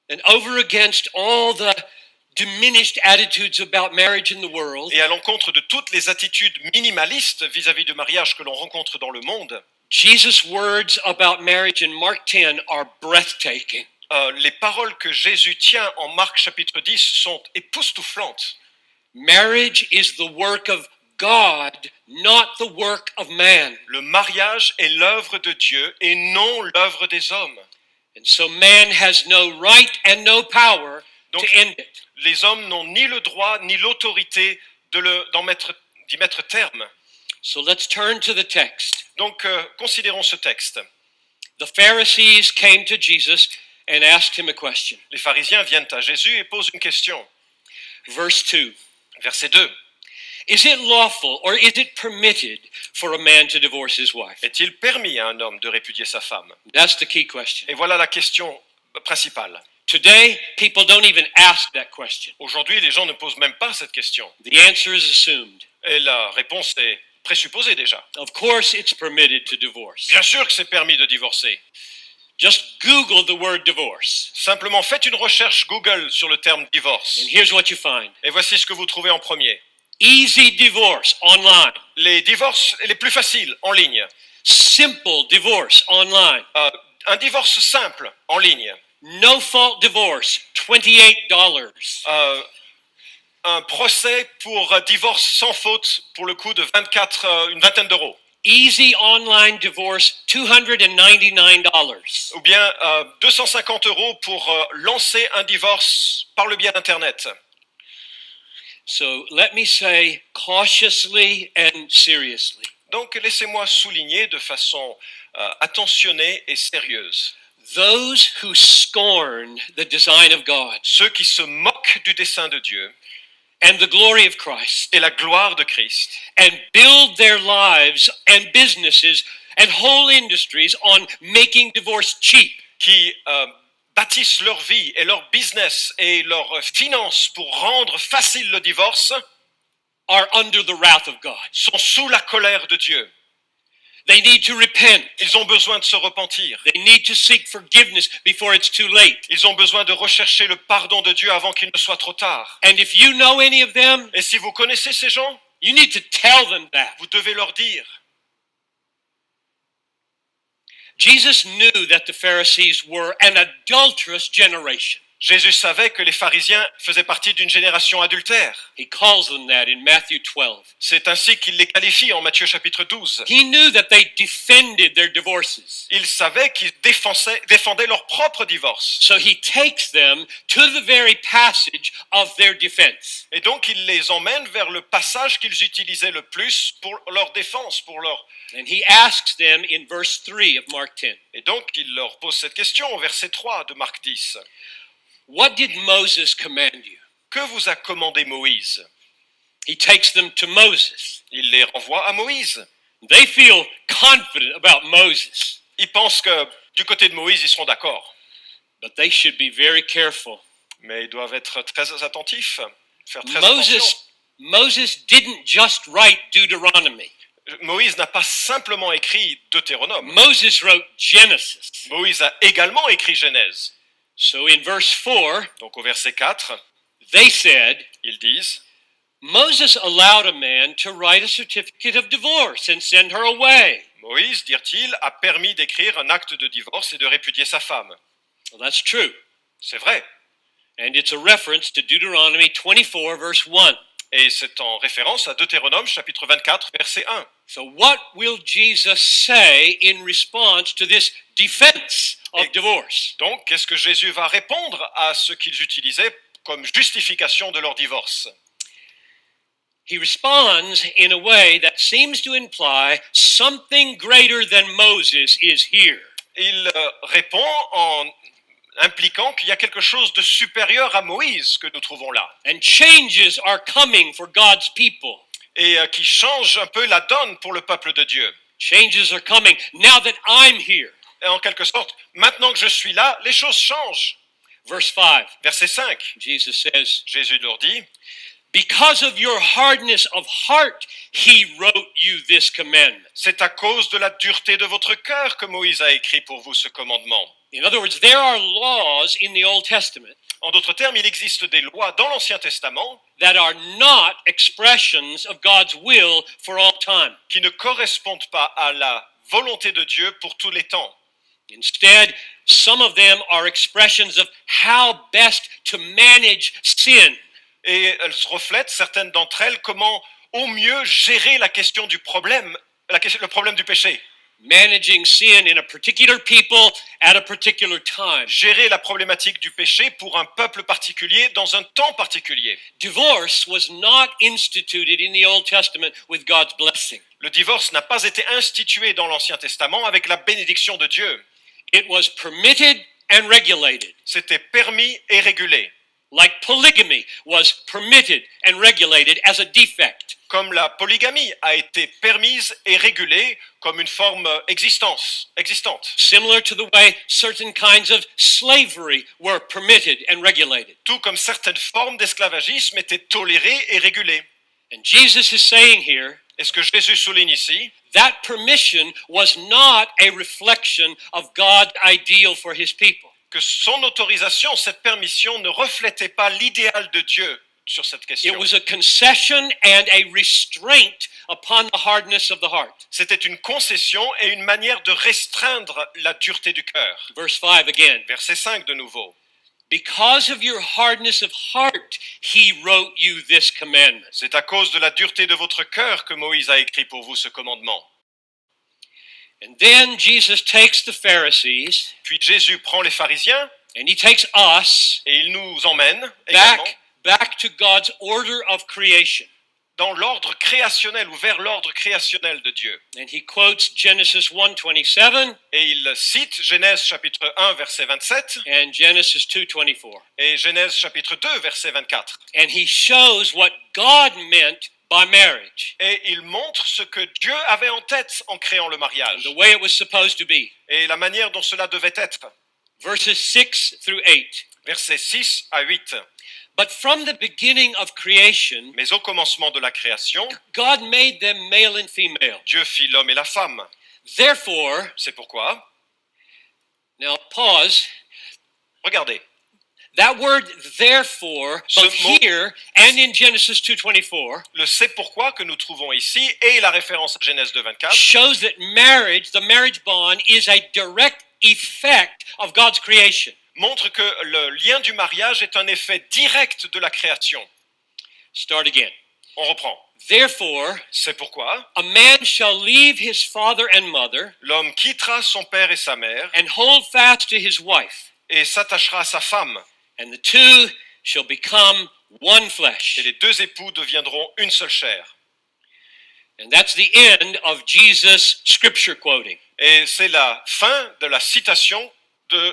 and over against all the diminished attitudes about marriage in the world, et à l'encontre de toutes les attitudes minimalistes vis-à-vis du mariage que l'on rencontre dans le monde, Jesus' words about marriage in Mark 10 are breathtaking. les paroles que Jésus tient en Marc chapitre 10 sont époustouflantes. Marriage is the work of God, not the work of man. Le mariage est l'œuvre de Dieu et non l'œuvre des hommes. And so man has no right and no power Donc, to end it. les hommes n'ont ni le droit ni l'autorité d'y mettre terme. So let's turn to the text. Donc, considérons ce texte. The Pharisees came to Jesus and asked him a question. Les pharisiens viennent à Jésus et posent une question. Verse 2. Verset 2. Is it lawful or is it permitted for a man to divorce his wife? Est-il permis à un homme de répudier sa femme? That's the key question. Et voilà la question principale. Today, people don't even ask that question. Aujourd'hui, les gens ne posent même pas cette question. The answer is assumed. Et la réponse est présupposée déjà. Of course, it's permitted to divorce. Bien sûr que c'est permis de divorcer. Just Google the word divorce. Simplement, faites une recherche Google sur le terme divorce. And here's what you find. Et voici ce que vous trouvez en premier. Easy divorce online. Les divorces les plus faciles en ligne. Simple divorce online. Un divorce simple en ligne. No fault divorce, $28. Un procès pour divorce sans faute pour le coût de une vingtaine d'euros. Easy online divorce, $299. Ou bien 250 euros pour lancer un divorce par le biais d'Internet. So let me say cautiously and seriously. Donc laissez-moi souligner de façon attentionnée et sérieuse. Those who scorn the design of God Ceux qui se moquent du dessein de Dieu and the glory of Christ et la gloire de Christ and build their lives and businesses and whole industries on making divorce cheap, qui bâtissent leur vie et leur business et leurs finances pour rendre facile le divorce are under the wrath of God. sont sous la colère de Dieu. They need to repent. Ils ont besoin de se repentir. They need to seek forgiveness before it's too late. Ils ont besoin de rechercher le pardon de Dieu avant qu'il ne soit trop tard. And if you know any of them, Et si vous connaissez ces gens, you need to tell them that. vous devez leur dire. Jesus knew that the Pharisees were an adulterous generation. Jésus savait que les pharisiens faisaient partie d'une génération adultère. He calls them that in Matthew 12. C'est ainsi qu'il les qualifie en Matthieu chapitre 12. He knew that they defended their divorces. Il savait qu'ils défendaient leur propre divorce. So he takes them to the very passage of their defense. Et donc il les emmène vers le passage qu'ils utilisaient le plus pour leur défense, And he asks them in verse 3 of Mark 10. Et donc il leur pose cette question au verset 3 de Marc 10. What did Moses command you? Que vous a commandé Moïse? He takes them to Moses. Il les renvoie à Moïse. They feel confident about Moses, Ils pensent que du côté de Moïse, ils seront d'accord. but they should be very careful. Mais ils doivent être très attentifs, faire très attention. Moses didn't just write Deuteronomy. Moïse n'a pas simplement écrit Deutéronome. Moses wrote Genesis. Moïse a également écrit Genèse. So in verse 4, Donc au verset 4, they said, ils disent, Moses allowed a man to write a certificate of divorce and send her away. Moïse, dirent-ils, a permis d'écrire un acte de divorce et de répudier sa femme. Well, that's true. C'est vrai. And it's a reference to Deuteronomy 24, verse 1. Et c'est en référence à Deutéronome chapitre 24, verset 1. So what will Jesus say in response to this defense of divorce? Donc, qu'est-ce que Jésus va répondre à ce qu'ils utilisaient comme justification de leur divorce? He responds in a way that seems to imply something greater than Moses is here. Il répond en impliquant qu'il y a quelque chose de supérieur à Moïse que nous trouvons là. And changes are coming for God's people. Et qui change un peu la donne pour le peuple de Dieu. Changes are coming now that I'm here. Et en quelque sorte, maintenant que je suis là, les choses changent. Verse 5, Verset 5, Jesus says, Jésus leur dit, because of your hardness of heart, he wrote you this commandment. c'est à cause de la dureté de votre cœur que Moïse a écrit pour vous ce commandement. In other words, there are laws in the Old Testament En d'autres termes, il existe des lois dans l'Ancien Testament that are not expressions of God's will for all time. qui ne correspondent pas à la volonté de Dieu pour tous les temps. Instead, some of them are expressions of how best to manage sin. Et elles reflètent, certaines d'entre elles, comment au mieux gérer la question du problème, le problème du péché. Managing sin in a particular people at a particular time. Gérer la problématique du péché pour un peuple particulier dans un temps particulier. Divorce was not instituted in the Old Testament with God's blessing. Le divorce n'a pas été institué dans l'Ancien Testament avec la bénédiction de Dieu. It was permitted and regulated, C'était permis et régulé, like polygamy was permitted and regulated as a defect. comme la polygamie a été permise et régulée comme une forme existante. Similar to the way certain kinds of slavery were permitted and regulated. Tout comme certaines formes d'esclavagisme étaient tolérées et régulées. And Jesus is saying here, Et ce que Jésus souligne ici, that permission was not a reflection of God's ideal for his people. que son autorisation, cette permission, ne reflétait pas l'idéal de Dieu sur cette It question. was a concession and a restraint upon the hardness of the heart. C'était une concession et une manière de restreindre la dureté du cœur. Verse 5 again. Verset 5 de nouveau. Because of your hardness of heart, he wrote you this commandment. C'est à cause de la dureté de votre cœur que Moïse a écrit pour vous ce commandement. And then Jesus takes the Pharisees Puis Jésus prend les pharisiens and he takes us et il nous emmène également back to God's order of creation. dans l'ordre créationnel ou vers l'ordre créationnel de Dieu. And he quotes Genesis 1:27 Et il cite Genèse chapitre 1 verset 27 and Genesis 2:24. et Genèse chapitre 2 verset 24. And he shows what God meant by marriage, Et il montre ce que Dieu avait en tête en créant le mariage the way it was supposed to be. et la manière dont cela devait être. Verses 6 through 8. Versets 6 à 8. But from the beginning of creation, Mais au commencement de la création, God made them male and female. Dieu fit l'homme et la femme. Therefore, C'est pourquoi, now pause. regardez, That word therefore, Ce both mot- here and in Genesis 2:24, le c'est pourquoi que nous trouvons ici et la référence à Genèse 2, 24, shows that marriage, the marriage bond, is a direct effect of God's creation. montre que le lien du mariage est un effet direct de la création. Start again. On reprend. Therefore, C'est pourquoi a man shall leave his father and mother l'homme quittera son père et sa mère and hold fast to his wife, et s'attachera à sa femme. and the two shall become one flesh. Et les deux époux deviendront une seule chair. And that's the end of Jesus' scripture quoting. Et c'est la fin de la citation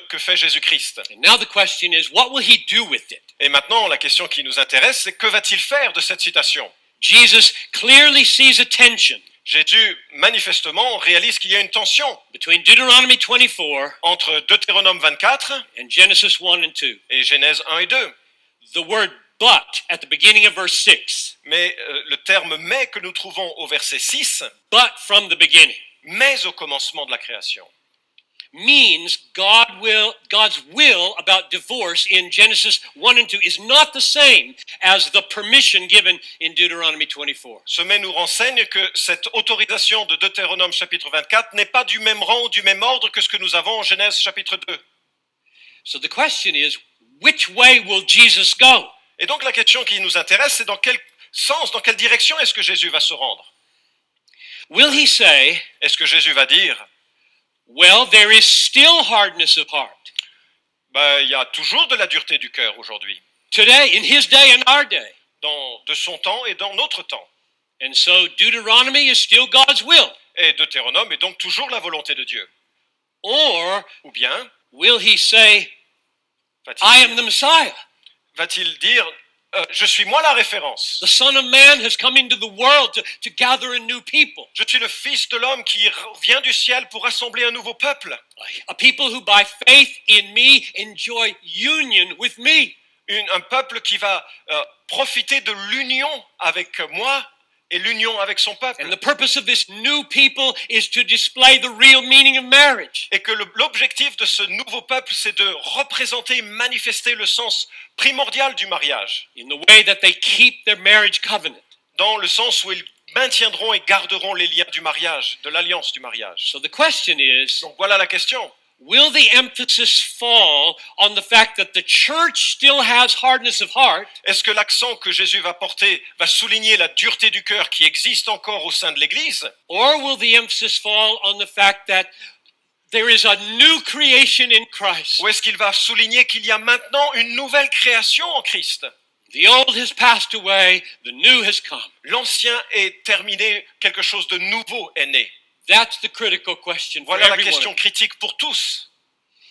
que fait Jésus-Christ. And now the question is, what will he do with it? Et maintenant, la question qui nous intéresse, c'est que va-t-il faire de cette citation? Jesus clearly sees a tension Jésus, manifestement, réalise qu'il y a une tension between Deuteronomy 24 entre Deutéronome 24 and Genesis 1 and 2. et Genèse 1 et 2. The word but at the beginning of verse 6. Mais le terme « mais » que nous trouvons au verset 6, But from the beginning mais au commencement de la création, means God's will about divorce in Genesis 1 and 2 is not the same as the permission given in Deuteronomy 24. ce mais nous renseigne que cette autorisation de Deutéronome chapitre 24 n'est pas du même rang ou du même ordre que ce que nous avons en Genèse chapitre 2. So the question is, which way will Jesus go? Et donc la question qui nous intéresse, c'est dans quel sens, dans quelle direction est-ce que Jésus va se rendre? Will he say, Est-ce que Jésus va dire, well, there is still hardness of heart il y a toujours de la dureté du cœur aujourd'hui, today, in his day and our day, de son temps et dans notre temps. and so Deuteronomy is still God's will? Et Deutéronome est donc toujours la volonté de Dieu. Or Ou bien, will he say, I am the Messiah? va-t-il dire, je suis moi la référence. The Son of Man has come into the world to gather a new people. Je suis le Fils de l'homme qui vient du ciel pour rassembler un nouveau peuple. A people who by faith in me enjoy union with me. Un peuple qui va profiter de l'union avec moi et l'union avec son peuple. And the purpose of this new people is to display the real meaning of marriage. Et que l'objectif de ce nouveau peuple, c'est de représenter, manifester le sens primordial du mariage, In the way that they keep their marriage covenant. dans le sens où ils maintiendront et garderont les liens du mariage, de l'alliance du mariage. So the question is, Donc voilà la question. will the emphasis fall on the fact that the church still has hardness of heart, Est-ce que l'accent que Jésus va porter va souligner la dureté du cœur qui existe encore au sein de l'Église, or will the emphasis fall on the fact that there is a new creation in Christ? ou est-ce qu'il va souligner qu'il y a maintenant une nouvelle création en Christ? The old has passed away, the new has come. L'ancien est terminé, quelque chose de nouveau est né. That's the critical question for Voilà la everyone. question critique pour tous.